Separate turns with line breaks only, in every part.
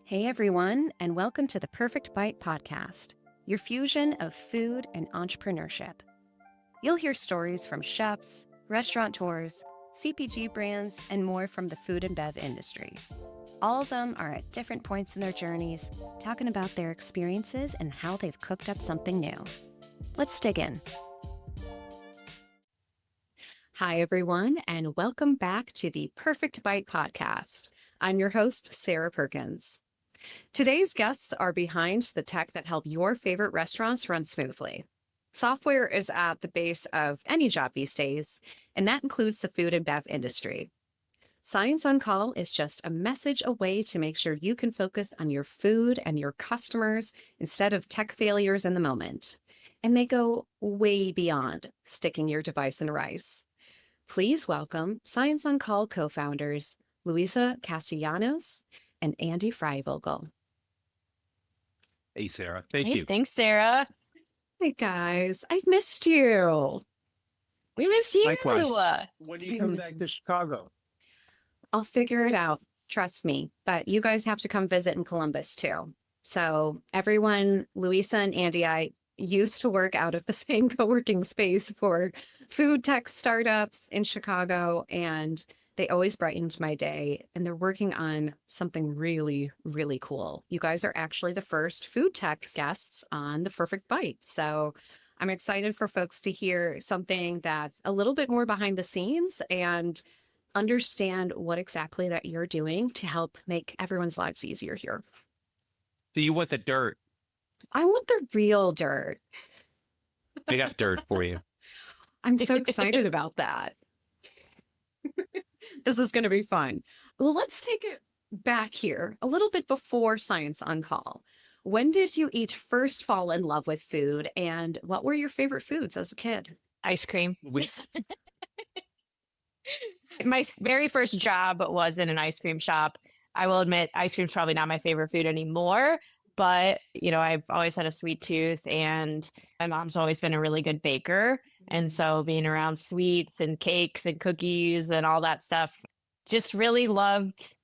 Hey everyone, and welcome to the Perfect Bite podcast, your fusion of food and entrepreneurship. You'll hear stories from chefs, restaurateurs, CPG brands, and more from the food and bev industry. All of them are at different points in their journeys, talking about their experiences and how they've cooked up something new. Let's dig in. Hi everyone, and welcome back to the Perfect Bite podcast. I'm your host, Sarah Perkins. Today's guests are behind the tech that help your favorite restaurants run smoothly. Software is at the base of any job these days, and that includes the food and bev industry. Science on Call is just a message away to make sure you can focus on your food and your customers instead of tech failures in the moment. And they go way beyond sticking your device in rice. Please welcome Science on Call co-founders Luisa Castellanos and Andy Freivogel.
Hey, Sarah. Thank you.
Thanks, Sarah.
Hey, guys. I've missed you.
We miss you.
Likewise. When do you come back to Chicago?
I'll figure it out. Trust me. But you guys have to come visit in Columbus, too. So everyone, Luisa and Andy, I used to work out of the same co-working space for food tech startups in Chicago, and they always brightened my day, and they're working on something really, really cool. You guys are actually the first food tech guests on The Perfect Bite. So I'm excited for folks to hear something that's a little bit more behind the scenes and understand what exactly that you're doing to help make everyone's lives easier here.
So you want the dirt?
I want the real dirt.
I got dirt for you.
I'm so excited about that. This is going to be fun. Well, let's take it back here a little bit before Science on Call. When did you each first fall in love with food, and what were your favorite foods as a kid?
Ice cream. My very first job was in an ice cream shop. I will admit, ice cream's probably not my favorite food anymore, but I've always had a sweet tooth, and my mom's always been a really good baker. And so being around sweets and cakes and cookies and all that stuff, just really loved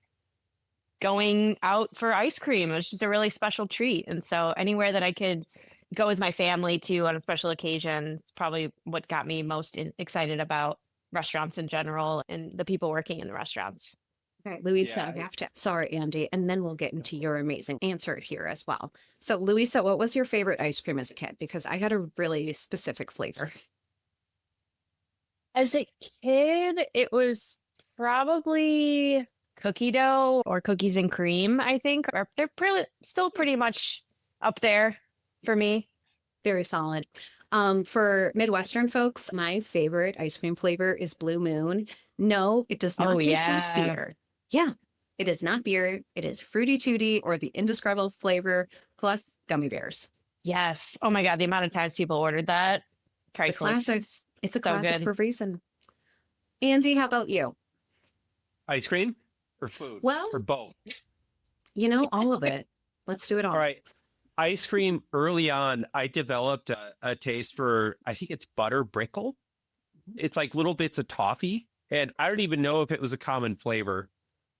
going out for ice cream. It was just a really special treat. And so anywhere that I could go with my family to on a special occasion, it's probably what got me most excited about restaurants in general and the people working in the restaurants.
Okay, Luisa, I have to. Sorry, Andy, and then we'll get into your amazing answer here as well. So, Luisa, what was your favorite ice cream as a kid? Because I had a really specific flavor.
As a kid, it was probably cookie dough or cookies and cream, I think. They're still pretty much up there for me.
Very solid. For Midwestern folks, my favorite ice cream flavor is Blue Moon. No, it does not taste like beer. Yeah, it is not beer. It is Fruity Tooty or the indescribable flavor plus gummy bears.
Yes. Oh my God, the amount of times people ordered that. Priceless.
It's a classic for a reason. Andy, how about you?
Ice cream or food?
Well,
or both?
All of it. Let's do it all.
All right. Ice cream, early on, I developed a taste for, I think it's butter brickle. It's like little bits of toffee. And I don't even know if it was a common flavor.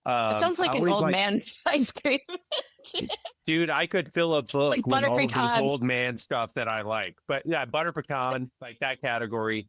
It sounds like an old man ice cream.
Dude, I could fill a book
like
with all
pecan.
of this old man stuff that I like. But yeah, butter pecan, like that category.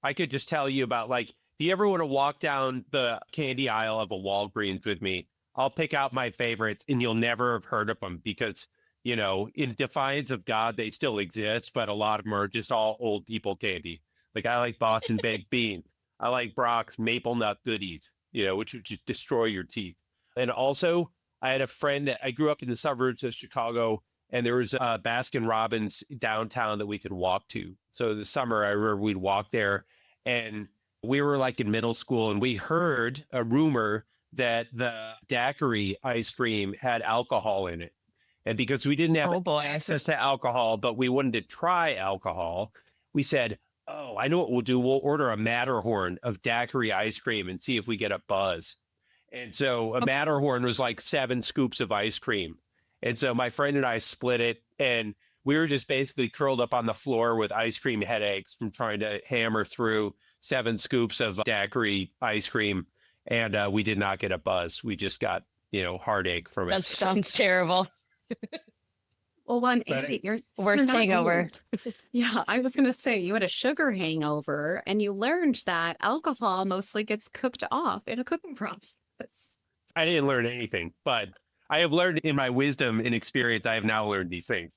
I could just tell you about, like, if you ever want to walk down the candy aisle of a Walgreens with me, I'll pick out my favorites and you'll never have heard of them because, in defiance of God, they still exist, but a lot of them are just all old people candy. Like I like Boston Baked Bean. I like Brock's Maple Nut Goodies, which would just destroy your teeth. And also, I had a friend that I grew up in the suburbs of Chicago, and there was a Baskin Robbins downtown that we could walk to. So the summer, I remember we'd walk there, and we were like in middle school, and we heard a rumor that the daiquiri ice cream had alcohol in it. And because we didn't have access to alcohol, but we wanted to try alcohol, we said, oh, I know what we'll do. We'll order a Matterhorn of daiquiri ice cream and see if we get a buzz. And so a Matterhorn was like 7 scoops of ice cream. And so my friend and I split it, and we were just basically curled up on the floor with ice cream headaches from trying to hammer through 7 scoops of daiquiri ice cream. And we did not get a buzz. We just got heartache from
That
it.
sounds terrible.
Well, one,
But
Andy, you're
Worst
not
hangover.
old. Yeah, I was going to say you had a sugar hangover and you learned that alcohol mostly gets cooked off in a cooking process.
I didn't learn anything, but I have learned in my wisdom and experience, I have now learned these things.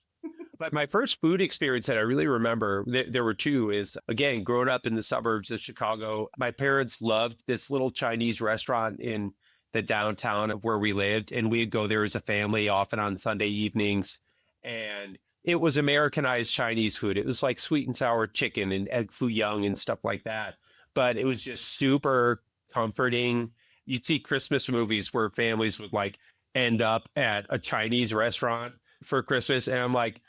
But my first food experience that I really remember, there were two, is again, growing up in the suburbs of Chicago, my parents loved this little Chinese restaurant in the downtown of where we lived. And we'd go there as a family often on Sunday evenings. And it was Americanized Chinese food. It was like sweet and sour chicken and egg foo young and stuff like that. But it was just super comforting. You'd see Christmas movies where families would like end up at a Chinese restaurant for Christmas. And I'm like,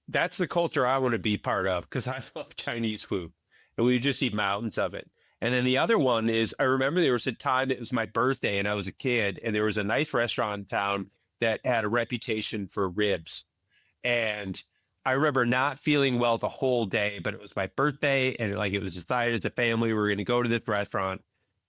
that's the culture I want to be part of because I love Chinese food. And we would just eat mountains of it. And then the other one is I remember there was a time it was my birthday and I was a kid, and there was a nice restaurant in town that had a reputation for ribs. And I remember not feeling well the whole day, but it was my birthday and it was decided as a family we were going to go to this restaurant.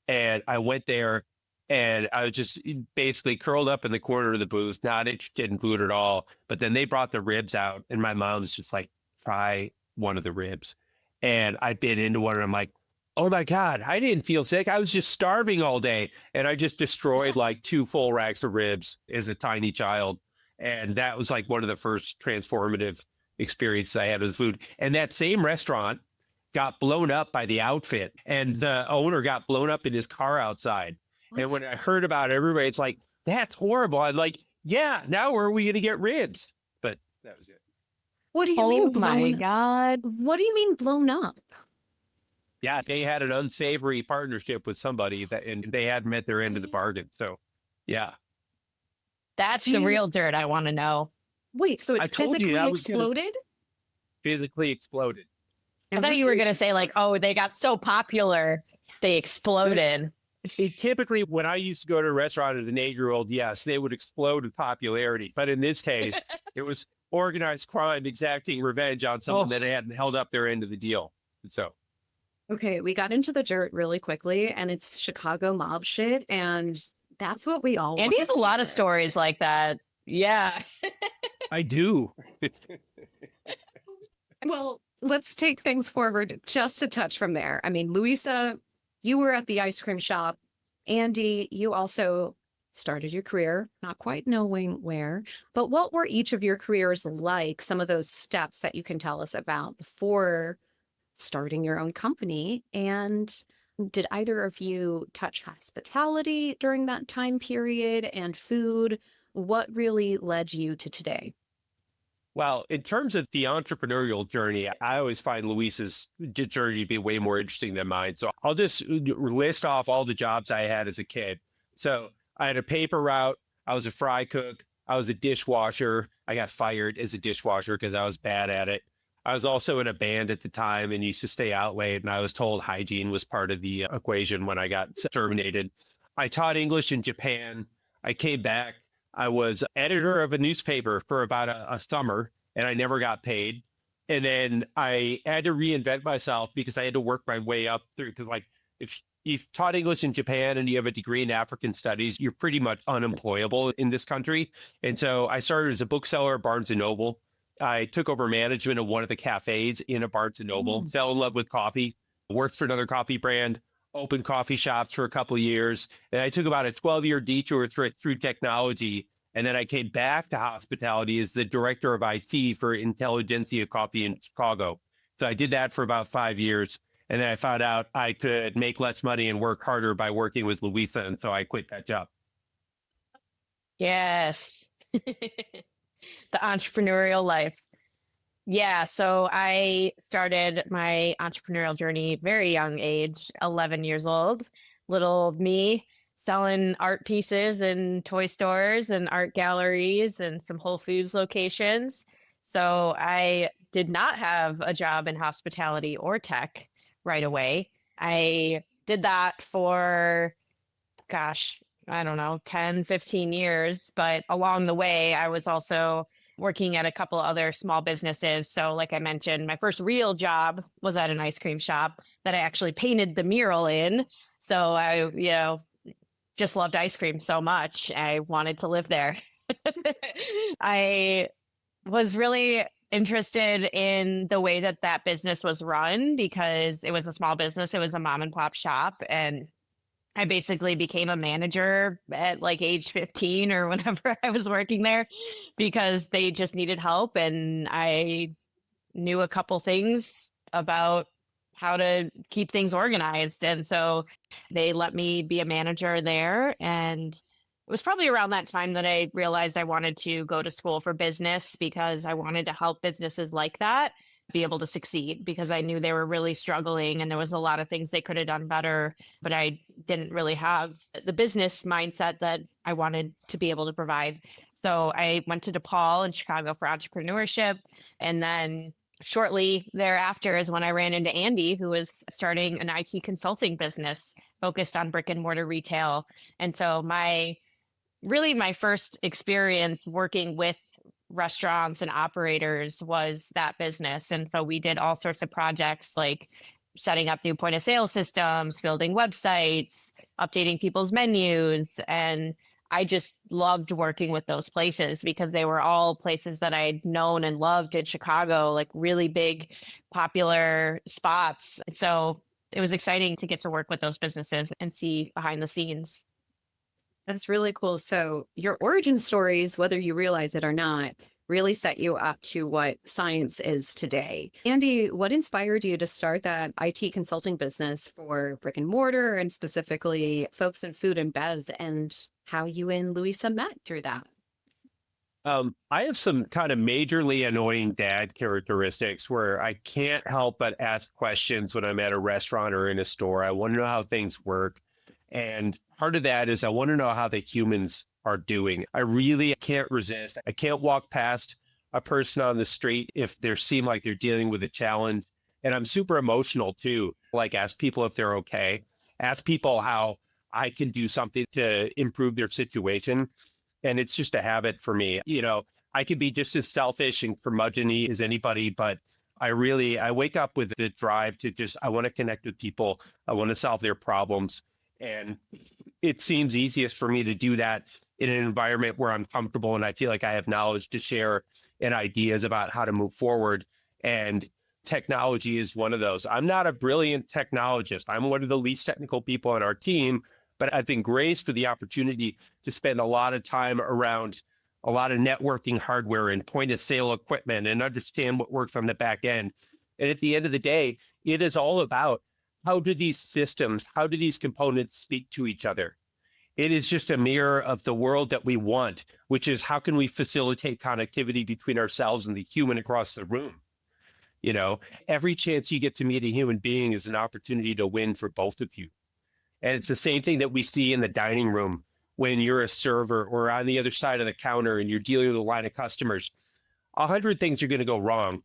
And I went there and I was just basically curled up in the corner of the booth, not interested in food at all. But then they brought the ribs out and my mom was just like, try one of the ribs. And I bit into one and I'm like, oh my God, I didn't feel sick. I was just starving all day. And I just destroyed like 2 full racks of ribs as a tiny child. And that was like one of the first transformative experiences I had with food. And that same restaurant got blown up by the outfit, and the owner got blown up in his car outside.
What?
And when I heard about it, everybody, it's like, that's horrible. I'm like, yeah, now where are we going to get ribs? But that was it.
What do you
Oh
mean
my
blown?
God.
What do you mean blown up?
Yeah, they had an unsavory partnership with somebody and they hadn't met their end of the bargain. So, yeah.
That's the real dirt I want to know.
Wait, so
I
it
told you
physically
that was gonna-
exploded?
Physically exploded.
I thought you were going to say like, oh, they got so popular, they exploded.
Typically, when I used to go to a restaurant as an 8-year-old, yes, they would explode with popularity. But in this case, it was organized crime exacting revenge on someone that hadn't held up their end of the deal. And so,
Okay, we got into the dirt really quickly, and it's Chicago mob shit, and that's what we all
Andy
want
has a
to
lot of
hear.
stories like that. Yeah.
I do.
Well, let's take things forward just a touch from there. I mean, Luisa, you were at the ice cream shop. Andy, you also started your career, not quite knowing where, but what were each of your careers like? Some of those steps that you can tell us about before starting your own company. And did either of you touch hospitality during that time period and food? What really led you to today?
Well, in terms of the entrepreneurial journey, I always find Luisa's journey to be way more interesting than mine. So I'll just list off all the jobs I had as a kid. So I had a paper route. I was a fry cook. I was a dishwasher. I got fired as a dishwasher because I was bad at it. I was also in a band at the time and used to stay out late. And I was told hygiene was part of the equation when I got terminated. I taught English in Japan. I came back. I was editor of a newspaper for about a summer and I never got paid. And then I had to reinvent myself because I had to work my way up through to like, if you've taught English in Japan and you have a degree in African studies, you're pretty much unemployable in this country. And so I started as a bookseller at Barnes and Noble. I took over management of one of the cafes in a Barnes and Noble, fell in love with coffee, worked for another coffee brand, opened coffee shops for a couple of years. And I took about a 12-year detour through technology. And then I came back to hospitality as the director of IT for Intelligentsia Coffee in Chicago. So I did that for about 5 years. And then I found out I could make less money and work harder by working with Luisa. And so I quit that job.
Yes. The entrepreneurial life. Yeah. So I started my entrepreneurial journey very young age, 11 years old, little me selling art pieces in toy stores and art galleries and some Whole Foods locations. So I did not have a job in hospitality or tech right away. I did that for, gosh, I don't know, 10, 15 years. But along the way, I was also working at a couple other small businesses. So like I mentioned, my first real job was at an ice cream shop that I actually painted the mural in. So I, just loved ice cream so much. I wanted to live there. I was really interested in the way that that business was run because it was a small business. It was a mom and pop shop. And I basically became a manager at like age 15 or whenever I was working there because they just needed help. And I knew a couple things about how to keep things organized. And so they let me be a manager there. And it was probably around that time that I realized I wanted to go to school for business because I wanted to help businesses like that be able to succeed because I knew they were really struggling and there was a lot of things they could have done better, but I didn't really have the business mindset that I wanted to be able to provide. So I went to DePaul in Chicago for entrepreneurship. And then shortly thereafter is when I ran into Andy, who was starting an IT consulting business focused on brick and mortar retail. And so my first experience working with restaurants and operators was that business. And so we did all sorts of projects like setting up new point of sale systems, building websites, updating people's menus. And I just loved working with those places because they were all places that I'd known and loved in Chicago, like really big, popular spots. So it was exciting to get to work with those businesses and see behind the scenes.
That's really cool. So, your origin stories, whether you realize it or not, really set you up to what science is today. Andy, what inspired you to start that IT consulting business for brick and mortar and specifically folks in food and bev, and how you and Luisa met through that?
I have some kind of majorly annoying dad characteristics where I can't help but ask questions when I'm at a restaurant or in a store. I want to know how things work. And part of that is I want to know how the humans are doing. I really can't resist. I can't walk past a person on the street if they seem like they're dealing with a challenge. And I'm super emotional too. Like ask people if they're okay, ask people how I can do something to improve their situation. And it's just a habit for me. I could be just as selfish and curmudgeon-y as anybody, but I wake up with the drive to I want to connect with people. I want to solve their problems. And it seems easiest for me to do that in an environment where I'm comfortable and I feel like I have knowledge to share and ideas about how to move forward. And technology is one of those. I'm not a brilliant technologist. I'm one of the least technical people on our team, but I've been graced with the opportunity to spend a lot of time around a lot of networking hardware and point of sale equipment and understand what works on the back end. And at the end of the day, it is all about how do these components speak to each other? It is just a mirror of the world that we want, which is how can we facilitate connectivity between ourselves and the human across the room? Every chance you get to meet a human being is an opportunity to win for both of you. And it's the same thing that we see in the dining room when you're a server or on the other side of the counter and you're dealing with a line of customers. 100 things are going to go wrong,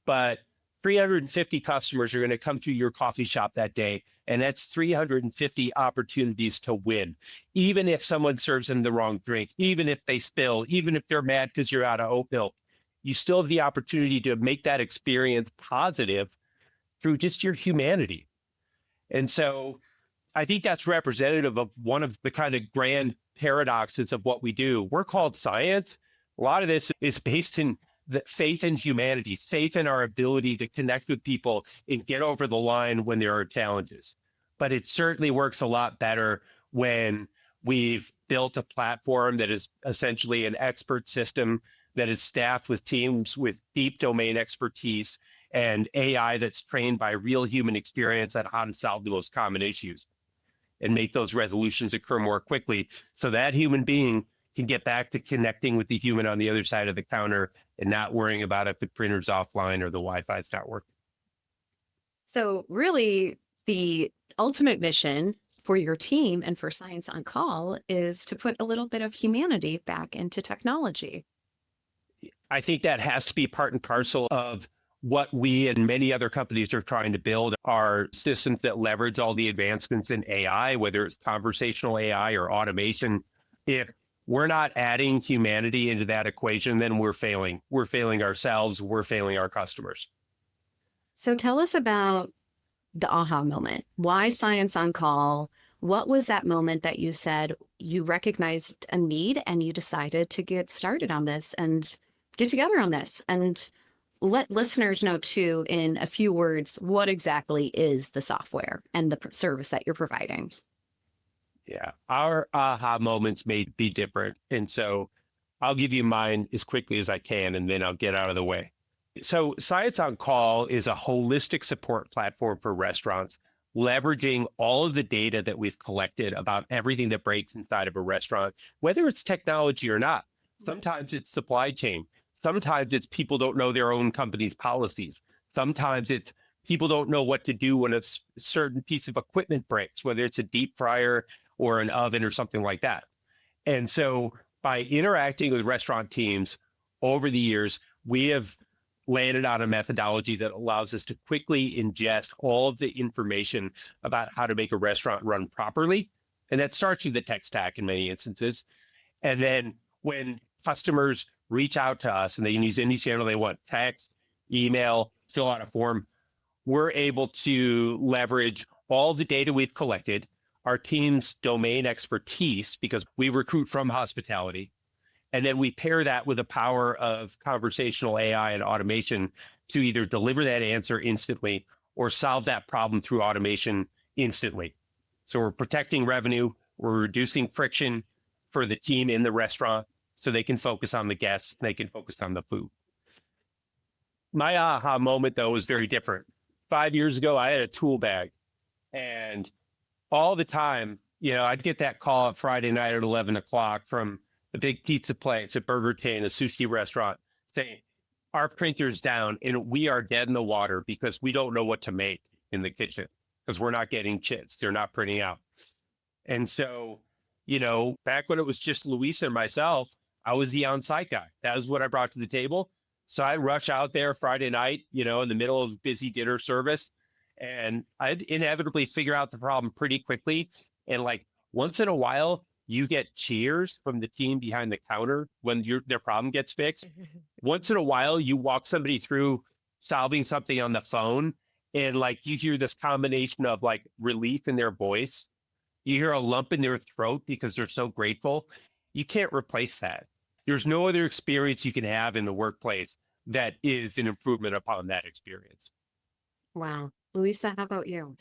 but 350 customers are going to come through your coffee shop that day. And that's 350 opportunities to win. Even if someone serves them the wrong drink, even if they spill, even if they're mad because you're out of oat milk, you still have the opportunity to make that experience positive through just your humanity. And so I think that's representative of one of the kind of grand paradoxes of what we do. We're called science. A lot of this is based in the faith in humanity, faith in our ability to connect with people and get over the line when there are challenges. But it certainly works a lot better when we've built a platform that is essentially an expert system that is staffed with teams with deep domain expertise and AI that's trained by real human experience on how to solve the most common issues and make those resolutions occur more quickly so that human being can get back to connecting with the human on the other side of the counter and not worrying about if the printer's offline or the Wi-Fi is not working.
So, really, the ultimate mission for your team and for Science on Call is to put a little bit of humanity back into technology.
I think that has to be part and parcel of what we and many other companies are trying to build are systems that leverage all the advancements in AI, whether it's conversational AI or automation. If we're not adding humanity into that equation, then we're failing. We're failing ourselves. We're failing our customers.
So tell us about the aha moment. Why Science on Call? What was that moment that you said you recognized a need and you decided to get started on this and get together on this? And let listeners know too, in a few words, what exactly is the software and the service that you're providing?
Yeah, our aha moments may be different. And so I'll give you mine as quickly as I can, and then I'll get out of the way. So Science on Call is a holistic support platform for restaurants, leveraging all of the data that we've collected about everything that breaks inside of a restaurant, whether it's technology or not. Sometimes it's supply chain. Sometimes it's people don't know their own company's policies. Sometimes it's people don't know what to do when a certain piece of equipment breaks, whether it's a deep fryer or an oven or something like that. And so by interacting with restaurant teams over the years, we have landed on a methodology that allows us to quickly ingest all of the information about how to make a restaurant run properly. And that starts with the tech stack in many instances. And then when customers reach out to us and they can use any channel they want, text, email, fill out a form, we're able to leverage all the data we've collected, our team's domain expertise, because we recruit from hospitality. And then we pair that with the power of conversational AI and automation to either deliver that answer instantly or solve that problem through automation instantly. So we're protecting revenue, we're reducing friction for the team in the restaurant so they can focus on the guests, they can focus on the food. My aha moment, though, was very different. 5 years ago, I had a tool bag, and all the time, I'd get that call at Friday night at 11 o'clock from the big pizza place, a Burger King, a sushi restaurant, saying, our printer's down and we are dead in the water because we don't know what to make in the kitchen because we're not getting chits. They're not printing out. And so, back when it was just Luisa and myself, I was the on-site guy. That was what I brought to the table. So I'd rush out there Friday night, in the middle of busy dinner service, and I'd inevitably figure out the problem pretty quickly. And like once in a while, you get cheers from the team behind the counter when their problem gets fixed. Once in a while, you walk somebody through solving something on the phone, and like you hear this combination of like relief in their voice. You hear a lump in their throat because they're so grateful. You can't replace that. There's no other experience you can have in the workplace that is an improvement upon that experience.
Wow. Luisa, how about you?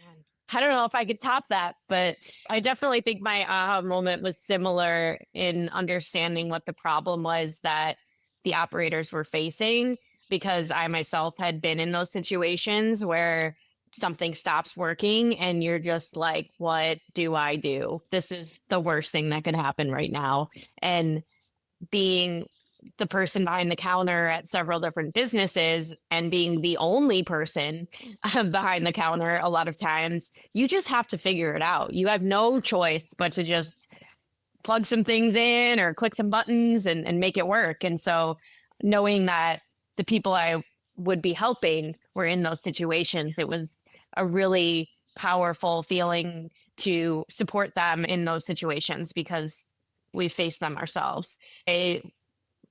I don't know if I could top that, but I definitely think my aha moment was similar in understanding what the problem was that the operators were facing, because I myself had been in those situations where something stops working and you're just like, what do I do? This is the worst thing that could happen right now. And being the person behind the counter at several different businesses and being the only person behind the counter, a lot of times you just have to figure it out. You have no choice but to just plug some things in or click some buttons and make it work. And so knowing that the people I would be helping were in those situations, it was a really powerful feeling to support them in those situations because we face them ourselves. I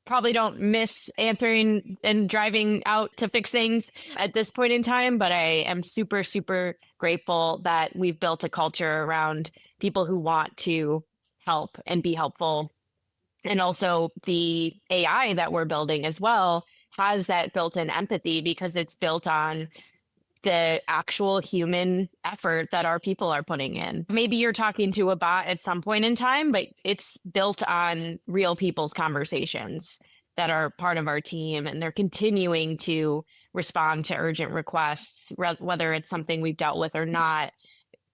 probably don't miss answering and driving out to fix things at this point in time, but I am super, super grateful that we've built a culture around people who want to help and be helpful. And also the AI that we're building as well has that built-in empathy because it's built on the actual human effort that our people are putting in. Maybe you're talking to a bot at some point in time, but it's built on real people's conversations that are part of our team, and they're continuing to respond to urgent requests, whether it's something we've dealt with or not.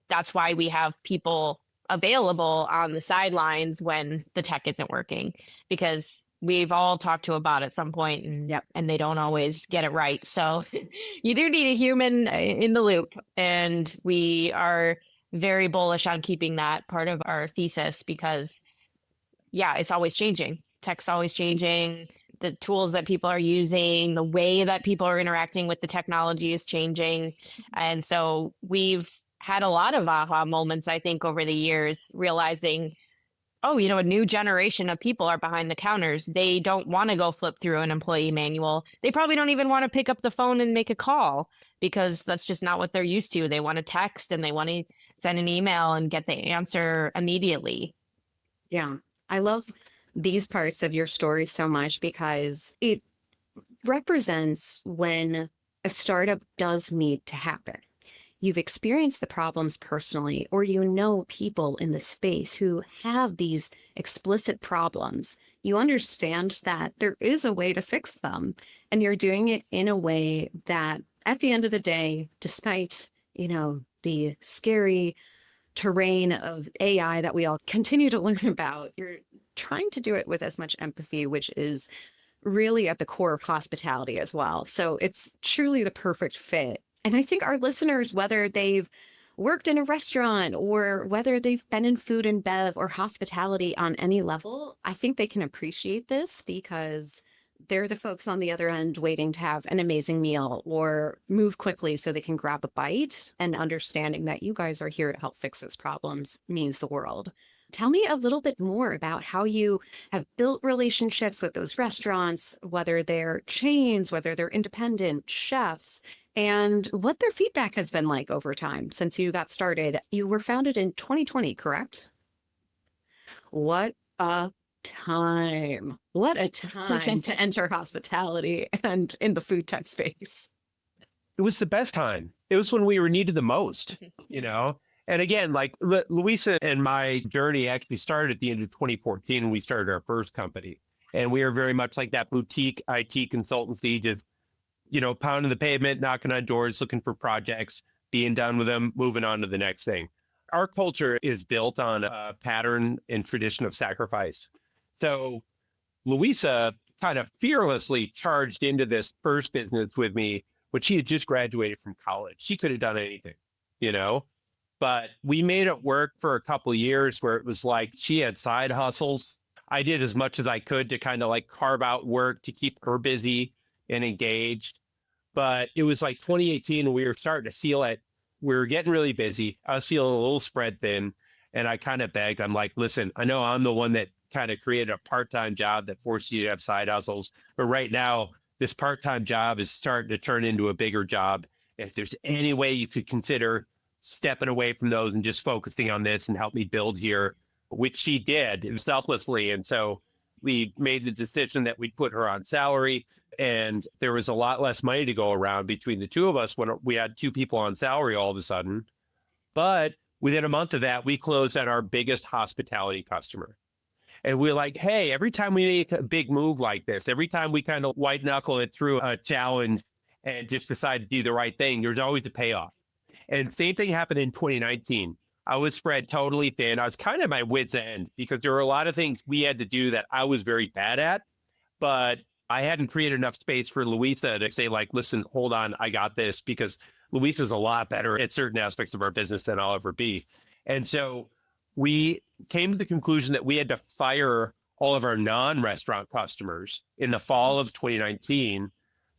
That's why we have people available on the sidelines when the tech isn't working, because we've all talked to a bot at some point and they don't always get it right. So you do need a human in the loop. And we are very bullish on keeping that part of our thesis because, yeah, it's always changing. Tech's always changing. The tools that people are using, the way that people are interacting with the technology is changing. And so we've had a lot of aha moments, I think, over the years, realizing oh, a new generation of people are behind the counters. They don't want to go flip through an employee manual. They probably don't even want to pick up the phone and make a call because that's just not what they're used to. They want to text and they want to send an email and get the answer immediately.
Yeah. I love these parts of your story so much because it represents when a startup does need to happen. You've experienced the problems personally, or you know people in the space who have these explicit problems. You understand that there is a way to fix them, and you're doing it in a way that, at the end of the day, despite, the scary terrain of AI that we all continue to learn about, you're trying to do it with as much empathy, which is really at the core of hospitality as well. So it's truly the perfect fit. And I think our listeners, whether they've worked in a restaurant or whether they've been in food and bev or hospitality on any level, I think they can appreciate this because they're the folks on the other end waiting to have an amazing meal or move quickly so they can grab a bite, and understanding that you guys are here to help fix those problems means the world. Tell me a little bit more about how you have built relationships with those restaurants, whether they're chains, whether they're independent chefs, and what their feedback has been like over time since you got started. You were founded in 2020, correct? What a time. What a time to enter hospitality and in the food tech space.
It was the best time. It was when we were needed the most, you know? And again, like Luisa and my journey actually started at the end of 2014 when we started our first company. And we are very much like that boutique IT consultancy, just, pounding the pavement, knocking on doors, looking for projects, being done with them, moving on to the next thing. Our culture is built on a pattern and tradition of sacrifice. So Luisa kind of fearlessly charged into this first business with me when she had just graduated from college. She could have done anything, but we made it work for a couple of years where it was like she had side hustles. I did as much as I could to kind of like carve out work to keep her busy and engaged. But it was like 2018 and we were starting to feel it. We were getting really busy. I was feeling a little spread thin. And I kind of begged, I'm like, listen, I know I'm the one that kind of created a part-time job that forced you to have side hustles. But right now, this part-time job is starting to turn into a bigger job. If there's any way you could consider stepping away from those and just focusing on this and help me build here, which she did selflessly. And so we made the decision that we'd put her on salary, and there was a lot less money to go around between the two of us when we had two people on salary all of a sudden. But within a month of that, we closed at our biggest hospitality customer. And we're like, hey, every time we make a big move like this, every time we kind of white knuckle it through a challenge and just decide to do the right thing, there's always a payoff. And same thing happened in 2019. I was spread totally thin. I was kind of at my wit's end because there were a lot of things we had to do that I was very bad at, but I hadn't created enough space for Luisa to say like, listen, hold on, I got this, because Luisa's a lot better at certain aspects of our business than I'll ever be. And so we came to the conclusion that we had to fire all of our non-restaurant customers in the fall of 2019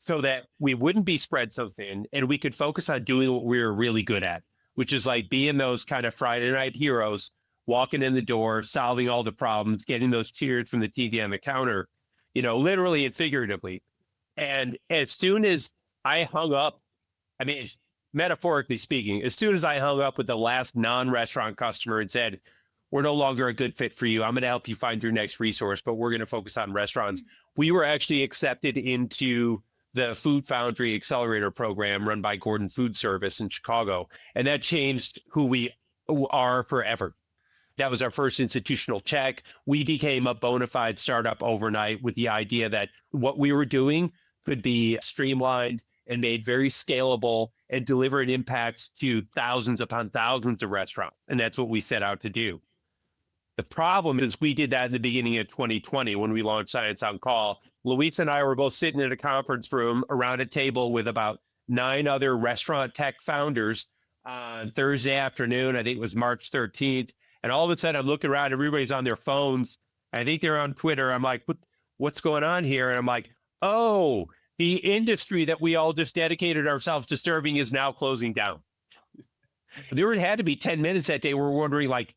so that we wouldn't be spread so thin and we could focus on doing what we were really good at, which is like being those kind of Friday night heroes, walking in the door, solving all the problems, getting those cheers from the TV on the counter, literally and figuratively. And as soon as I hung up, I mean, metaphorically speaking, as soon as I hung up with the last non-restaurant customer and said, we're no longer a good fit for you, I'm going to help you find your next resource, but we're going to focus on restaurants, we were actually accepted into the Food Foundry Accelerator program run by Gordon Food Service in Chicago. And that changed who we are forever. That was our first institutional check. We became a bona fide startup overnight with the idea that what we were doing could be streamlined and made very scalable and deliver an impact to thousands upon thousands of restaurants. And that's what we set out to do. The problem is we did that in the beginning of 2020 when we launched Science on Call. Luisa and I were both sitting in a conference room around a table with about 9 other restaurant tech founders on Thursday afternoon. I think it was March 13th. And all of a sudden I'm looking around, everybody's on their phones. I think they're on Twitter. I'm like, what's going on here? And I'm like, oh, the industry that we all just dedicated ourselves to serving is now closing down. There had to be 10 minutes that day where we're wondering, like,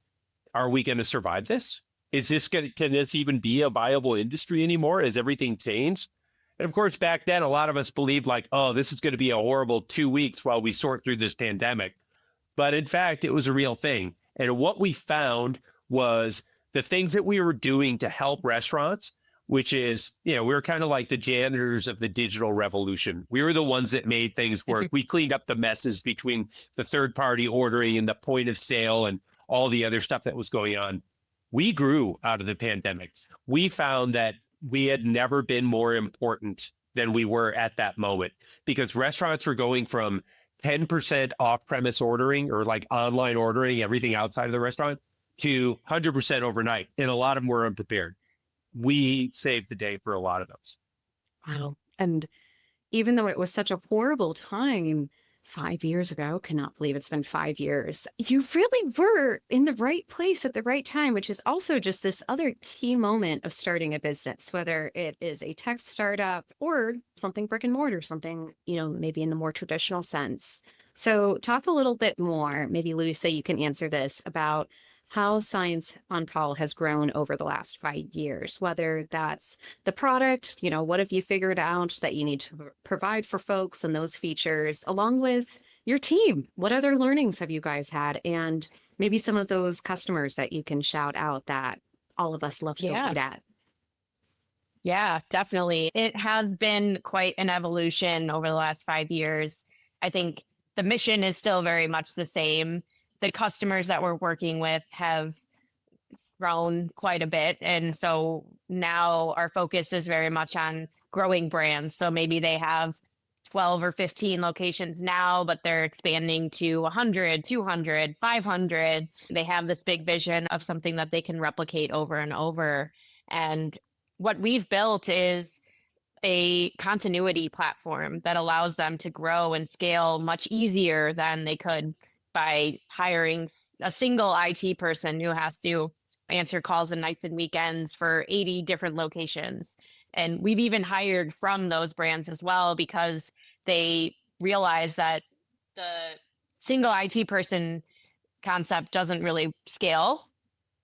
are we going to survive this? can this even be a viable industry anymore? Has everything changed? And of course, back then, a lot of us believed like, oh, this is going to be a horrible 2 weeks while we sort through this pandemic. But in fact, it was a real thing. And what we found was the things that we were doing to help restaurants, which is, we were kind of like the janitors of the digital revolution. We were the ones that made things work. We cleaned up the messes between the third party ordering and the point of sale and all the other stuff that was going on. We grew out of the pandemic. We found that we had never been more important than we were at that moment, because restaurants were going from 10% off-premise ordering or like online ordering, everything outside of the restaurant, to 100% overnight. And a lot of them were unprepared. We saved the day for a lot of those.
Wow. And even though it was such a horrible time 5 years ago, cannot believe it's been 5 years, you really were in the right place at the right time, which is also just this other key moment of starting a business, whether it is a tech startup or something brick and mortar, something, maybe in the more traditional sense. So talk a little bit more, maybe Luisa, you can answer this, about how Science on Call has grown over the last 5 years, whether that's the product, what have you figured out that you need to provide for folks and those features, along with your team. What other learnings have you guys had? And maybe some of those customers that you can shout out that all of us love to eat at.
Yeah, definitely. It has been quite an evolution over the last 5 years. I think the mission is still very much the same. The customers that we're working with have grown quite a bit. And so now our focus is very much on growing brands. So maybe they have 12 or 15 locations now, but they're expanding to 100, 200, 500. They have this big vision of something that they can replicate over and over. And what we've built is a continuity platform that allows them to grow and scale much easier than they could by hiring a single IT person who has to answer calls and nights and weekends for 80 different locations. And we've even hired from those brands as well, because they realize that the single IT person concept doesn't really scale.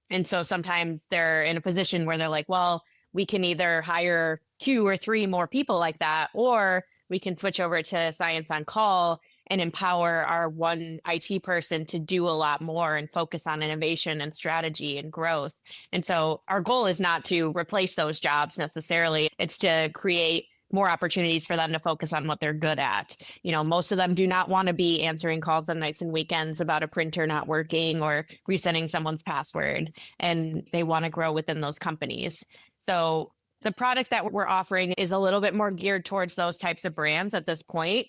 And so sometimes they're in a position where they're like, well, we can either hire 2 or 3 more people like that, or we can switch over to Science on Call and empower our one IT person to do a lot more and focus on innovation and strategy and growth. And so our goal is not to replace those jobs necessarily. It's to create more opportunities for them to focus on what they're good at. Most of them do not want to be answering calls on nights and weekends about a printer not working or resetting someone's password, and they want to grow within those companies. So the product that we're offering is a little bit more geared towards those types of brands at this point.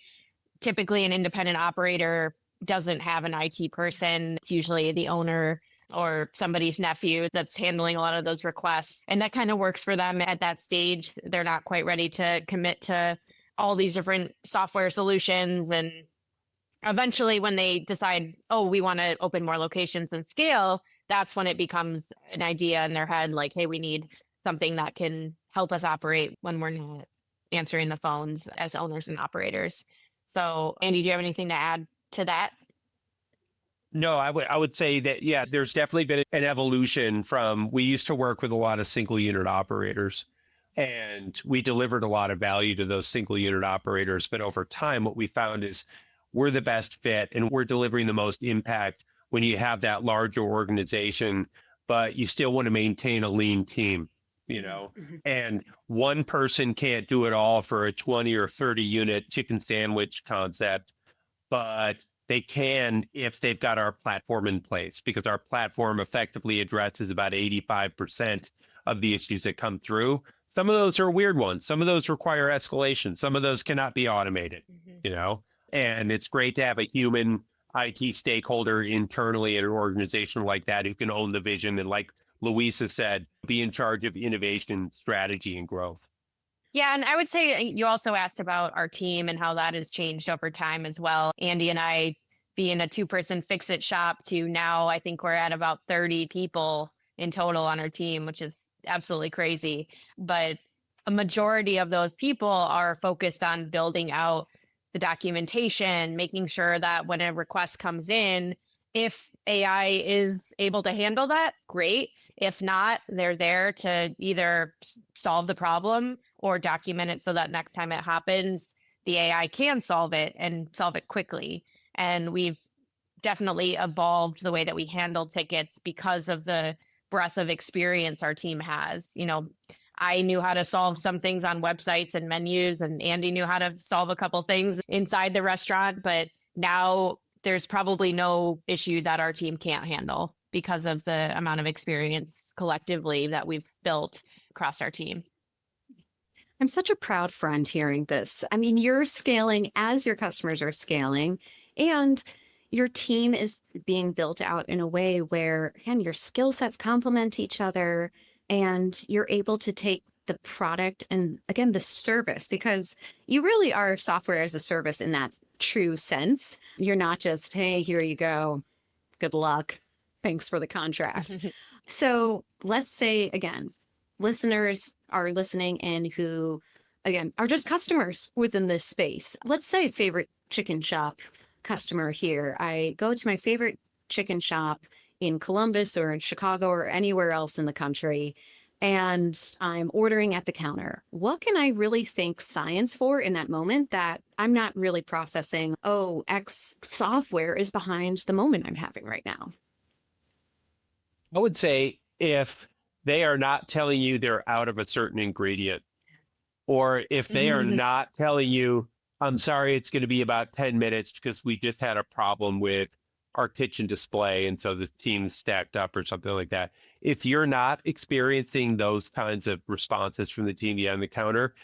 Typically, an independent operator doesn't have an IT person. It's usually the owner or somebody's nephew that's handling a lot of those requests. And that kind of works for them at that stage. They're not quite ready to commit to all these different software solutions. And eventually, when they decide, oh, we want to open more locations and scale, that's when it becomes an idea in their head, like, hey, we need something that can help us operate when we're not answering the phones as owners and operators. So, Andy, do you have anything to add to that?
No, I would say that, yeah, there's definitely been an evolution from, we used to work with a lot of single unit operators, and we delivered a lot of value to those single unit operators. But over time, what we found is we're the best fit and we're delivering the most impact when you have that larger organization, but you still want to maintain a lean team, and one person can't do it all for a 20 or 30 unit chicken sandwich concept, but they can if they've got our platform in place, because our platform effectively addresses about 85% of the issues that come through. Some of those are weird ones. Some of those require escalation. Some of those cannot be automated, and it's great to have a human IT stakeholder internally at an organization like that who can own the vision and, like Luisa said, be in charge of innovation, strategy, and growth.
Yeah, and I would say you also asked about our team and how that has changed over time as well. Andy and I being a 2-person fix-it shop to now, I think we're at about 30 people in total on our team, which is absolutely crazy. But a majority of those people are focused on building out the documentation, making sure that when a request comes in, if AI is able to handle that, great. If not, they're there to either solve the problem or document it so that next time it happens, the AI can solve it and solve it quickly. And we've definitely evolved the way that we handle tickets because of the breadth of experience our team has. I knew how to solve some things on websites and menus, and Andy knew how to solve a couple things inside the restaurant. But now there's probably no issue that our team can't handle because of the amount of experience collectively that we've built across our team.
I'm such a proud friend hearing this. I mean, you're scaling as your customers are scaling, and your team is being built out in a way where, again, your skill sets complement each other, and you're able to take the product and, again, the service, because you really are software as a service in that true sense. You're not just, hey, here you go. Good luck. Thanks for the contract. So let's say, again, listeners are listening in who, again, are just customers within this space. Let's say favorite chicken shop customer here. I go to my favorite chicken shop in Columbus or in Chicago or anywhere else in the country, and I'm ordering at the counter. What can I really think science for in that moment that I'm not really processing, oh, X software is behind the moment I'm having right now?
I would say if they are not telling you they're out of a certain ingredient, or if they are not telling you, I'm sorry, it's going to be about 10 minutes because we just had a problem with our kitchen display. And so the team's stacked up or something like that. If you're not experiencing those kinds of responses from the team behind the counter,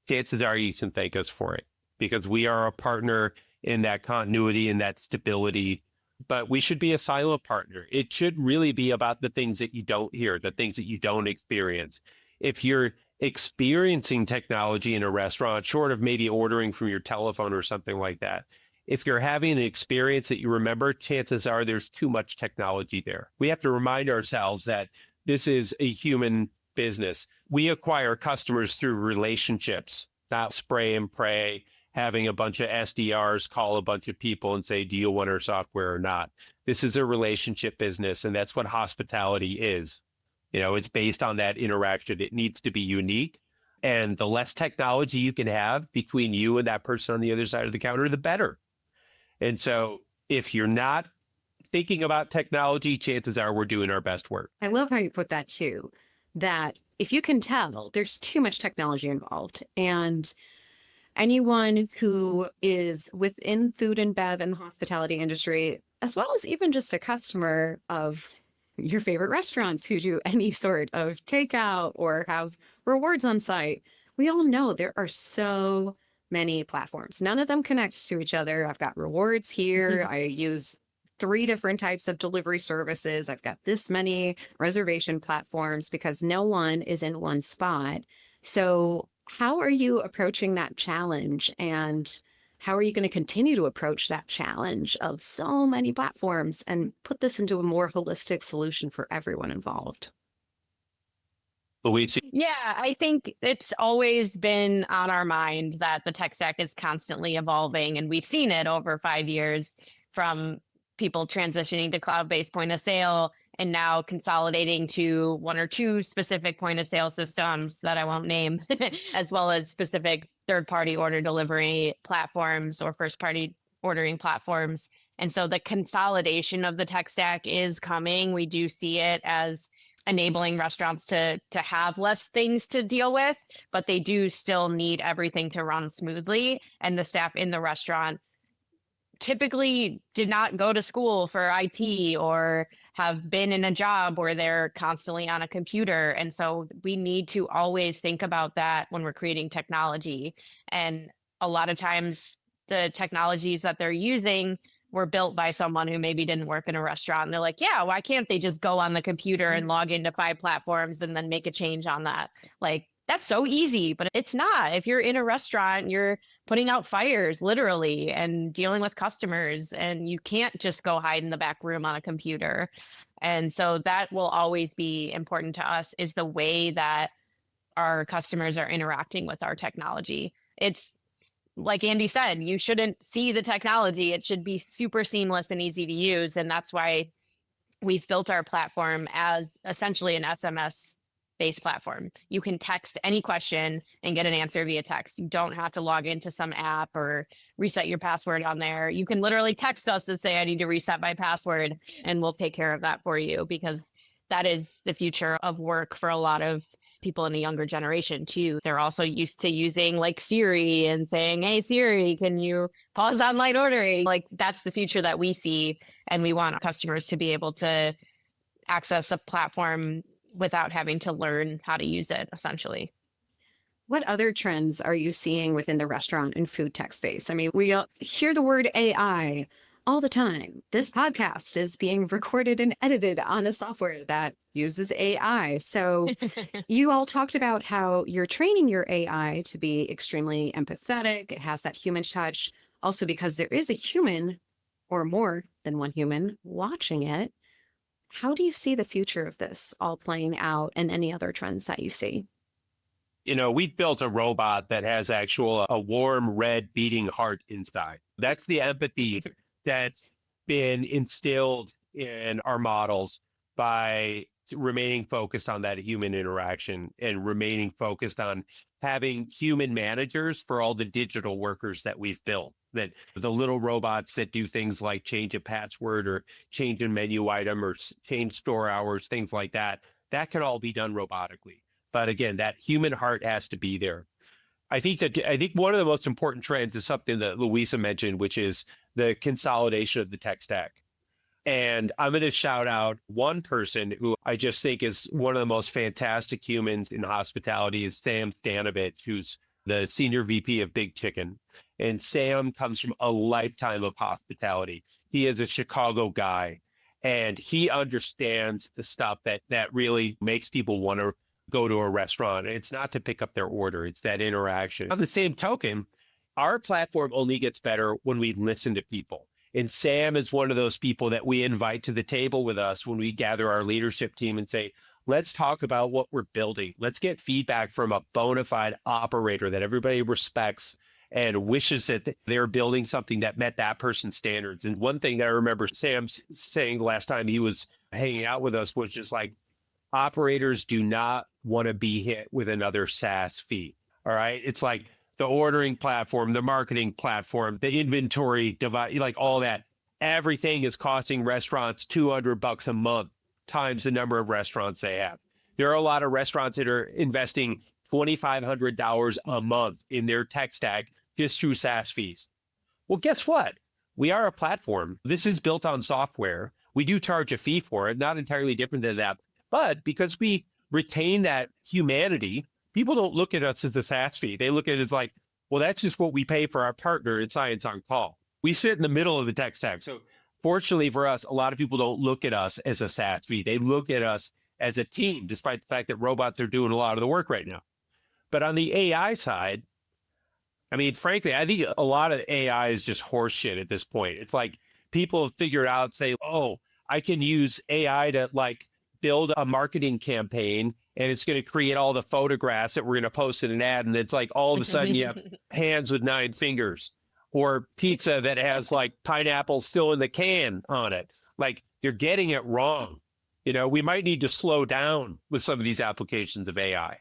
chances are you can thank us for it, because we are a partner in that continuity and that stability. But we should be a silo partner. It should really be about the things that you don't hear, the things that you don't experience. If you're experiencing technology in a restaurant, short of maybe ordering from your telephone or something like that, if you're having an experience that you remember, chances are there's too much technology there. We have to remind ourselves that this is a human business. We acquire customers through relationships, not spray and pray, having a bunch of SDRs call a bunch of people and say, do you want our software or not? This is a relationship business, and that's what hospitality is. It's based on that interaction. It needs to be unique. And the less technology you can have between you and that person on the other side of the counter, the better. And so if you're not thinking about technology, chances are we're doing our best work.
I love how you put that too, that if you can tell, there's too much technology involved. And anyone who is within food and bev and the hospitality industry, as well as even just a customer of your favorite restaurants who do any sort of takeout or have rewards on site, we all know there are so many platforms. None of them connect to each other. I've got rewards here. I use 3 different types of delivery services. I've got this many reservation platforms because no one is in one spot. So how are you approaching that challenge, and how are you going to continue to approach that challenge of so many platforms and put this into a more holistic solution for everyone involved?
Luisa?
Yeah, I think it's always been on our mind that the tech stack is constantly evolving, and we've seen it over 5 years, from people transitioning to cloud-based point of sale and now consolidating to 1 or 2 specific point of sale systems that I won't name, as well as specific third-party order delivery platforms or first-party ordering platforms. And so the consolidation of the tech stack is coming. We do see it as enabling restaurants to have less things to deal with, but they do still need everything to run smoothly. And the staff in the restaurant typically did not go to school for IT or have been in a job where they're constantly on a computer. And so we need to always think about that when we're creating technology. And a lot of times the technologies that they're using were built by someone who maybe didn't work in a restaurant. And they're like, yeah, why can't they just go on the computer and log into 5 platforms and then make a change on that? Like, that's so easy, but it's not. If you're in a restaurant, you're putting out fires literally and dealing with customers, and you can't just go hide in the back room on a computer. And so that will always be important to us, is the way that our customers are interacting with our technology. It's like Andy said, you shouldn't see the technology. It should be super seamless and easy to use. And that's why we've built our platform as essentially an SMS based platform. You can text any question and get an answer via text. You don't have to log into some app or reset your password on there. You can literally text us and say, I need to reset my password, and we'll take care of that for you, because that is the future of work for a lot of people in the younger generation too. They're also used to using like Siri and saying, hey Siri, can you pause online ordering? Like, that's the future that we see. And we want customers to be able to access a platform without having to learn how to use it, essentially.
What other trends are you seeing within the restaurant and food tech space? I mean, we hear the word AI all the time. This podcast is being recorded and edited on a software that uses AI. So you all talked about how you're training your AI to be extremely empathetic. It has that human touch. Also, because there is a human or more than one human watching it. How do you see the future of this all playing out, and any other trends that you see?
We built a robot that has a warm red beating heart inside. That's the empathy that's been instilled in our models by remaining focused on that human interaction and remaining focused on having human managers for all the digital workers that we've built. That the little robots that do things like change a password or change a menu item or change store hours, things like that, that can all be done robotically. But again, that human heart has to be there. I think one of the most important trends is something that Luisa mentioned, which is the consolidation of the tech stack. And I'm going to shout out one person who I just think is one of the most fantastic humans in hospitality, is Sam Stanovich, who's the senior VP of Big Chicken. And Sam comes from a lifetime of hospitality. He is a Chicago guy, and he understands the stuff that really makes people want to go to a restaurant. It's not to pick up their order, it's that interaction. On the same token, our platform only gets better when we listen to people. And Sam is one of those people that we invite to the table with us when we gather our leadership team and say, let's talk about what we're building. Let's get feedback from a bona fide operator that everybody respects and wishes that they're building something that met that person's standards. And one thing that I remember Sam saying the last time he was hanging out with us was just like, operators do not want to be hit with another SaaS fee. All right. It's like the ordering platform, the marketing platform, the inventory device, like all that. Everything is costing restaurants $200 a month times the number of restaurants they have. There are a lot of restaurants that are investing $2,500 a month in their tech stack just through SaaS fees. Well, guess what? We are a platform. This is built on software. We do charge a fee for it, not entirely different than that. But because we retain that humanity, people don't look at us as a SaaS fee. They look at it as like, well, that's just what we pay for our partner in Science on Call. We sit in the middle of the tech stack. So fortunately for us, a lot of people don't look at us as a SaaS fee. They look at us as a team, despite the fact that robots are doing a lot of the work right now. But on the AI side, I mean, frankly, I think a lot of AI is just horseshit at this point. It's like people have figured out, say, oh, I can use AI to like build a marketing campaign and it's going to create all the photographs that we're going to post in an ad. And it's like all of a sudden you have hands with 9 fingers or pizza that has like pineapple still in the can on it. Like, they're getting it wrong. We might need to slow down with some of these applications of AI.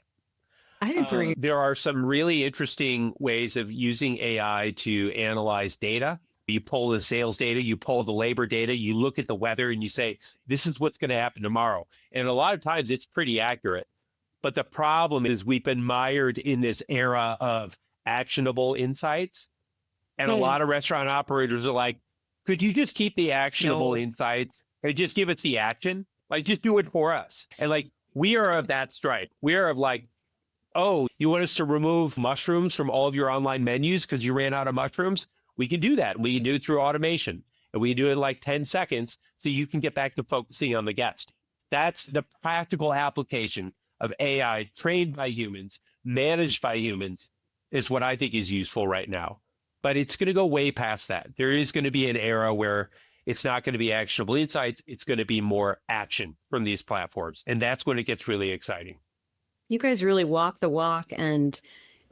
I agree.
There are some really interesting ways of using AI to analyze data. You pull the sales data, you pull the labor data, you look at the weather and you say, this is what's going to happen tomorrow. And a lot of times it's pretty accurate. But the problem is we've been mired in this era of actionable insights. And a lot of restaurant operators are like, could you just keep the actionable insights and just give us the action? Like, just do it for us. And like, we are of that stripe. We are of like, oh, you want us to remove mushrooms from all of your online menus because you ran out of mushrooms? We can do that. We can do it through automation. And we do it in like 10 seconds so you can get back to focusing on the guest. That's the practical application of AI trained by humans, managed by humans, is what I think is useful right now. But it's going to go way past that. There is going to be an era where it's not going to be actionable insights. It's going to be more action from these platforms. And that's when it gets really exciting.
You guys really walk the walk, and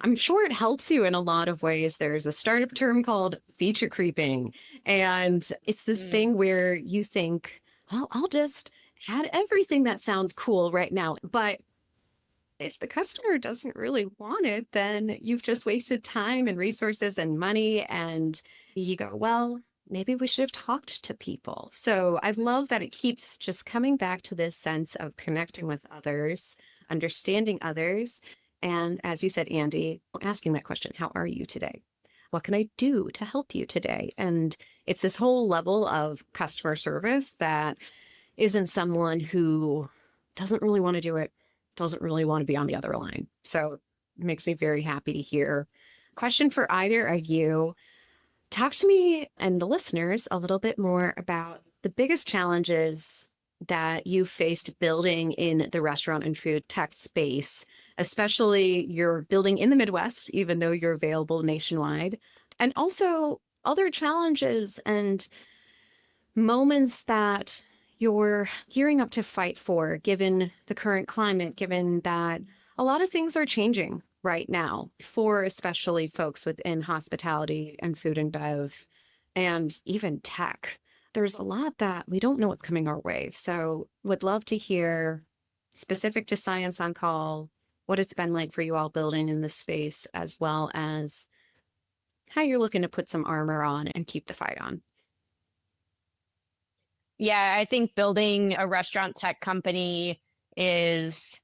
I'm sure it helps you in a lot of ways. There's a startup term called feature creeping, and it's this thing where you think, well, I'll just add everything that sounds cool right now. But if the customer doesn't really want it, then you've just wasted time and resources and money. And you go, well, maybe we should have talked to people. So I love that it keeps just coming back to this sense of connecting with others, understanding others. And as you said, Andy, asking that question, how are you today? What can I do to help you today? And it's this whole level of customer service that isn't someone who doesn't really want to do it, doesn't really want to be on the other line. So it makes me very happy to hear. Question for either of you. Talk to me and the listeners a little bit more about the biggest challenges that you faced building in the restaurant and food tech space, especially you're building in the Midwest, even though you're available nationwide, and also other challenges and moments that you're gearing up to fight for, given the current climate, given that a lot of things are changing right now for especially folks within hospitality and food and bev and even tech. There's a lot that we don't know what's coming our way. So would love to hear specific to Science on Call, what it's been like for you all building in this space, as well as how you're looking to put some armor on and keep the fight on.
Yeah, I think building a restaurant tech company is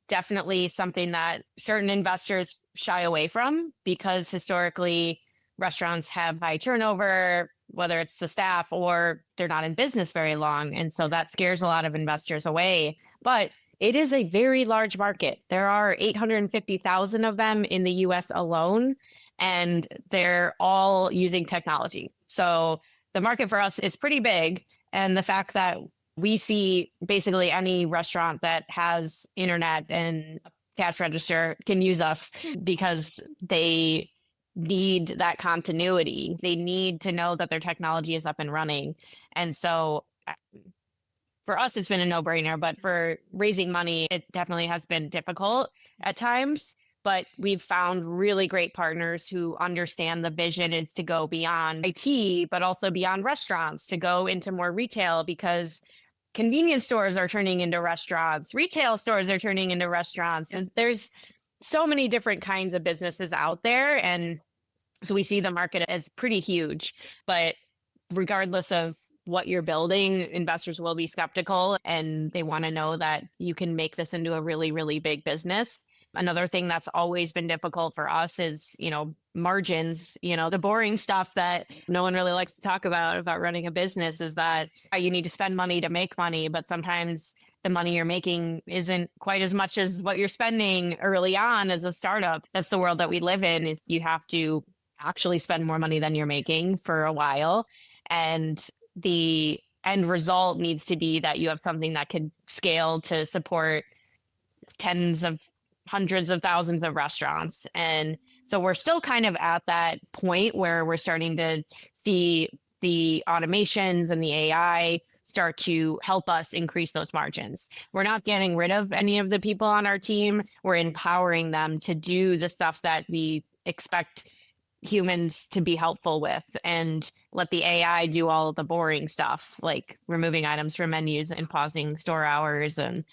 definitely something that certain investors shy away from because historically restaurants have high turnover, whether it's the staff or they're not in business very long. And so that scares a lot of investors away. But it is a very large market. There are 850,000 of them in the US alone, and they're all using technology. So the market for us is pretty big. And the fact that we see basically any restaurant that has internet and a cash register can use us because they need that continuity. They need to know that their technology is up and running. And so for us, it's been a no-brainer, but for raising money, it definitely has been difficult at times. But we've found really great partners who understand the vision is to go beyond IT, but also beyond restaurants, to go into more retail because convenience stores are turning into restaurants, retail stores are turning into restaurants. And there's so many different kinds of businesses out there. And so we see the market as pretty huge. But regardless of what you're building, investors will be skeptical and they want to know that you can make this into a really, really big business. Another thing that's always been difficult for us is, margins, the boring stuff that no one really likes to talk about running a business is that you need to spend money to make money, but sometimes the money you're making isn't quite as much as what you're spending early on as a startup. That's the world that we live in, is you have to actually spend more money than you're making for a while. And the end result needs to be that you have something that could scale to support tens of hundreds of thousands of restaurants. And so we're still kind of at that point where we're starting to see the automations and the AI start to help us increase those margins. We're not getting rid of any of the people on our team. We're empowering them to do the stuff that we expect humans to be helpful with, and let the AI do all of the boring stuff, like removing items from menus and pausing store hours and,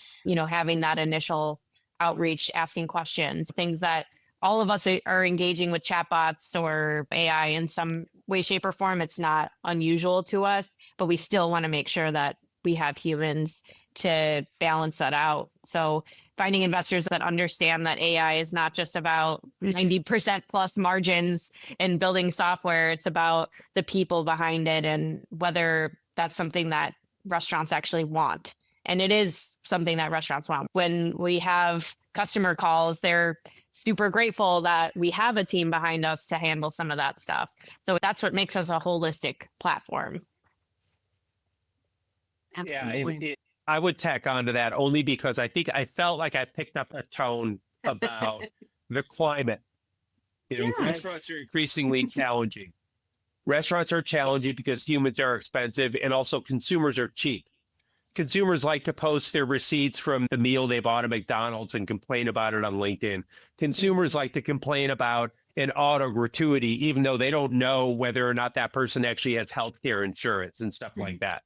having that initial outreach, asking questions, things that all of us are engaging with chatbots or AI in some way, shape, or form. It's not unusual to us, but we still want to make sure that we have humans to balance that out. So finding investors that understand that AI is not just about 90% plus margins and building software, it's about the people behind it and whether that's something that restaurants actually want. And it is something that restaurants want. When we have customer calls, they're super grateful that we have a team behind us to handle some of that stuff. So that's what makes us a holistic platform.
Absolutely.
Yeah, I would tack onto that only because I think I felt like I picked up a tone about the climate. Restaurants are increasingly challenging. Restaurants are challenging because humans are expensive and also consumers are cheap. Consumers like to post their receipts from the meal they bought at McDonald's and complain about it on LinkedIn. Consumers like to complain about an auto gratuity, even though they don't know whether or not that person actually has healthcare insurance and stuff like that.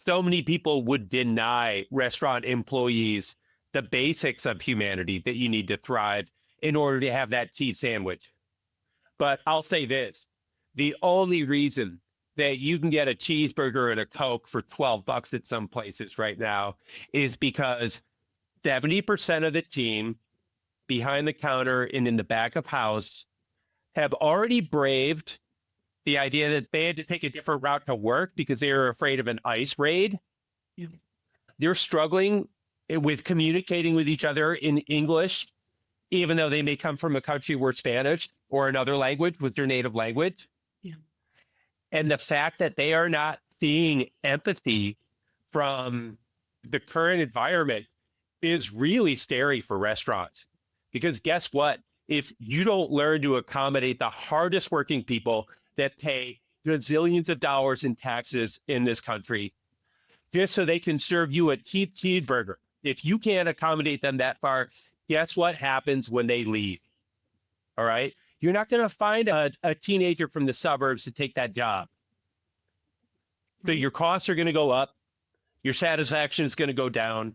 so many people would deny restaurant employees the basics of humanity that you need to thrive in order to have that cheese sandwich. But I'll say this, the only reason that you can get a cheeseburger and a Coke for $12 at some places right now is because 70% of the team behind the counter and in the back of house have already braved the idea that they had to take a different route to work because they were afraid of an ICE raid.
Yeah.
They're struggling with communicating with each other in English, even though they may come from a country where Spanish or another language was their native language.
Yeah.
And the fact that they are not seeing empathy from the current environment is really scary for restaurants. Because guess what? If you don't learn to accommodate the hardest working people that pay gazillions of dollars in taxes in this country, just so they can serve you a cheap cheeseburger, if you can't accommodate them that far, guess what happens when they leave? All right. You're not going to find a teenager from the suburbs to take that job. So your costs are going to go up. Your satisfaction is going to go down.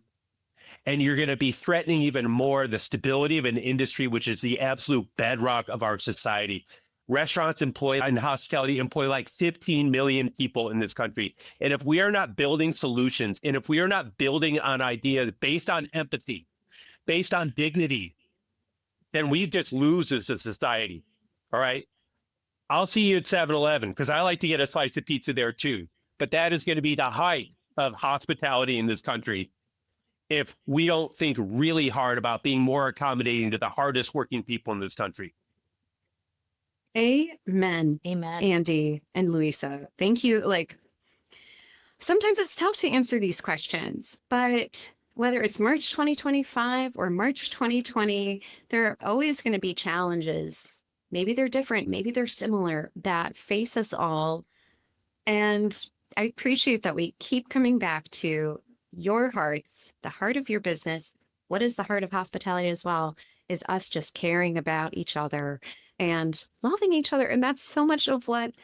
And you're going to be threatening even more the stability of an industry, which is the absolute bedrock of our society. Restaurants employ and hospitality employ like 15 million people in this country. And if we are not building solutions, and if we are not building on ideas based on empathy, based on dignity, then we just lose as a society. All right. I'll see you at 7-Eleven because I like to get a slice of pizza there too. But that is going to be the height of hospitality in this country if we don't think really hard about being more accommodating to the hardest working people in this country.
Amen.
Amen.
Andy and Luisa, thank you. Like, sometimes it's tough to answer these questions, but whether it's March 2025 or March 2020, there are always going to be challenges. Maybe they're different, maybe they're similar, that face us all. And I appreciate that we keep coming back to your hearts, the heart of your business. What is the heart of hospitality as well? Is us just caring about each other and loving each other. And that's so much of what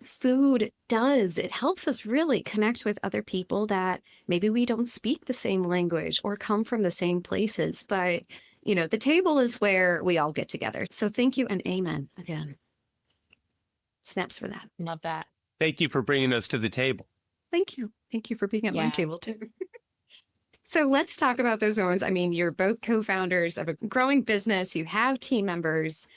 food does. It helps us really connect with other people that maybe we don't speak the same language or come from the same places. But, you know, the table is where we all get together. So thank you and amen again. Snaps for that.
Love that.
Thank you for bringing us to the table.
Thank you. Thank you for being at my
Yeah.
table too. So let's talk about those moments. I mean, you're both co-founders of a growing business. You have team members.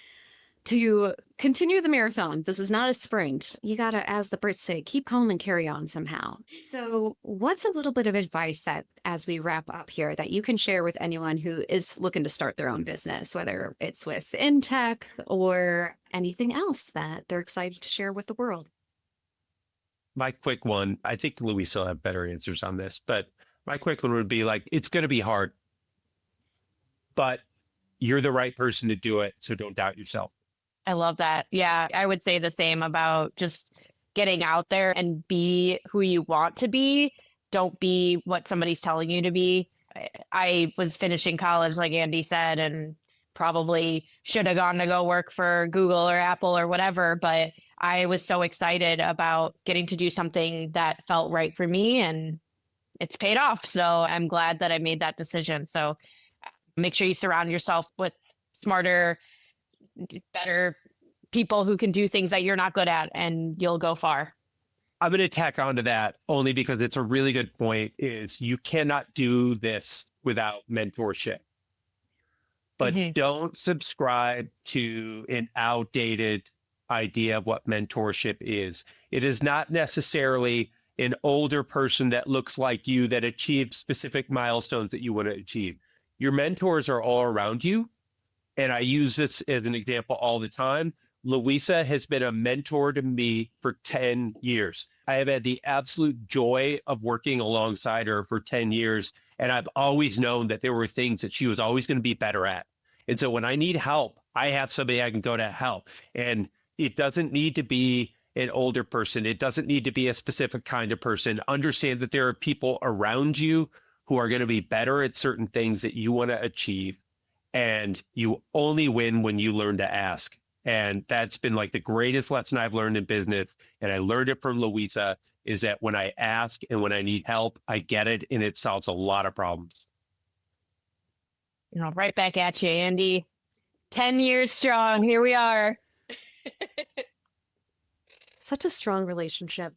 To continue the marathon, this is not a sprint. You got to, as the Brits say, keep calm and carry on somehow. So what's a little bit of advice that, as we wrap up here, that you can share with anyone who is looking to start their own business, whether it's within tech or anything else that they're excited to share with the world?
My quick one, I think Luisa will have better answers on this, but my quick one would be like, it's going to be hard, but you're the right person to do it. So don't doubt yourself.
I love that. Yeah, I would say the same about just getting out there and be who you want to be. Don't be what somebody's telling you to be. I was finishing college, like Andy said, and probably should have gone to go work for Google or Apple or whatever. But I was so excited about getting to do something that felt right for me, and it's paid off. So I'm glad that I made that decision. So make sure you surround yourself with smarter, better people who can do things that you're not good at, and you'll go far.
I'm going to tack onto that only because it's a really good point, is you cannot do this without mentorship. But don't subscribe to an outdated idea of what mentorship is. It is not necessarily an older person that looks like you that achieves specific milestones that you want to achieve. Your mentors are all around you. And I use this as an example all the time. Luisa has been a mentor to me for 10 years. I have had the absolute joy of working alongside her for 10 years. And I've always known that there were things that she was always going to be better at. And so when I need help, I have somebody I can go to help. And it doesn't need to be an older person. It doesn't need to be a specific kind of person. Understand that there are people around you who are going to be better at certain things that you want to achieve. And you only win when you learn to ask. And that's been like the greatest lesson I've learned in business, and I learned it from Luisa, is that when I ask and when I need help, I get it, and it solves a lot of problems.
Right back at you, Andy. 10 years strong. Here we are.
Such a strong relationship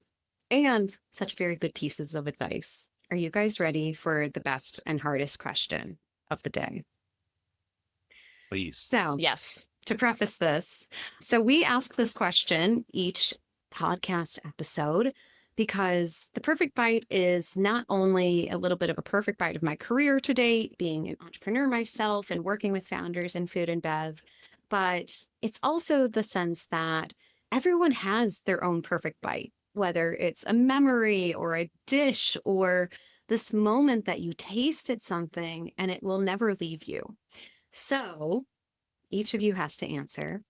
and such very good pieces of advice. Are you guys ready for the best and hardest question of the day?
Please.
So,
Yes.
to preface this, so we ask this question each podcast episode because the perfect bite is not only a little bit of a perfect bite of my career to date, being an entrepreneur myself and working with founders in food and bev, but it's also the sense that everyone has their own perfect bite, whether it's a memory or a dish or this moment that you tasted something and it will never leave you. So each of you has to answer,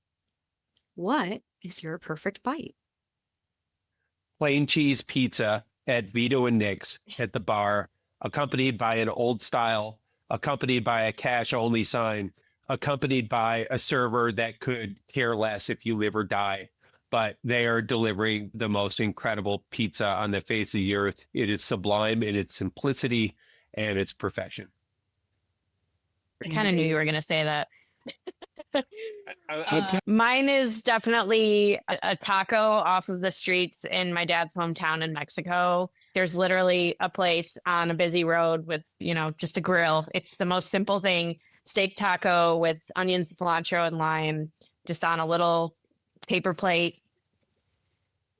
what is your perfect bite?
Plain cheese pizza at Vito and Nick's at the bar, accompanied by an old style, accompanied by a cash only sign, accompanied by a server that could care less if you live or die. But they are delivering the most incredible pizza on the face of the earth. It is sublime in its simplicity and its perfection.
I kind of knew you were going to say that.
I-
Mine is definitely a taco off of the streets in my dad's hometown in Mexico. There's literally a place on a busy road with, just a grill. It's the most simple thing. Steak taco with onions, cilantro, and lime, just on a little paper plate.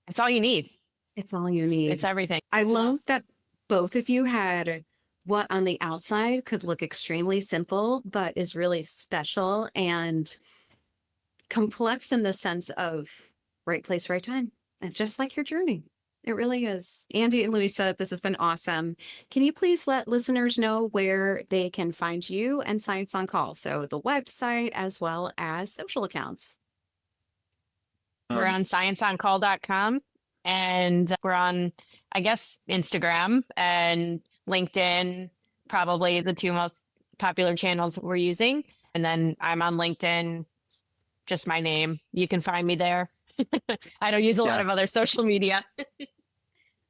It's all you need.
It's all you need.
It's everything.
I love that both of you had what on the outside could look extremely simple, but is really special and complex in the sense of right place, right time. And just like your journey. It really is. Andy and Luisa, this has been awesome. Can you please let listeners know where they can find you and Science on Call? So the website as well as social accounts.
We're on scienceoncall.com and we're on, I guess, Instagram and LinkedIn, probably the two most popular channels we're using. And then I'm on LinkedIn, just my name. You can find me there. I don't use a lot of other social media.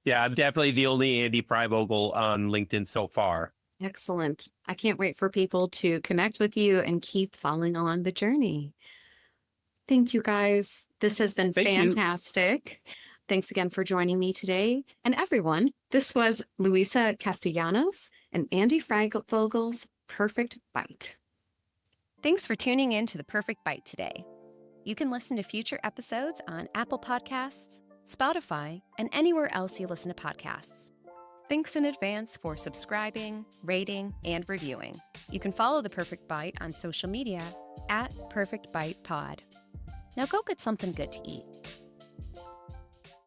Yeah, I'm definitely the only Andy Freivogel on LinkedIn so far.
Excellent. I can't wait for people to connect with you and keep following along the journey. Thank you, guys. This has been fantastic. Thanks again for joining me today. And everyone, this was Luisa Castellanos and Andy Freivogel's Perfect Bite.
Thanks for tuning in to The Perfect Bite today. You can listen to future episodes on Apple Podcasts, Spotify, and anywhere else you listen to podcasts. Thanks in advance for subscribing, rating, and reviewing. You can follow The Perfect Bite on social media at Perfect Bite Pod. Now go get something good to eat.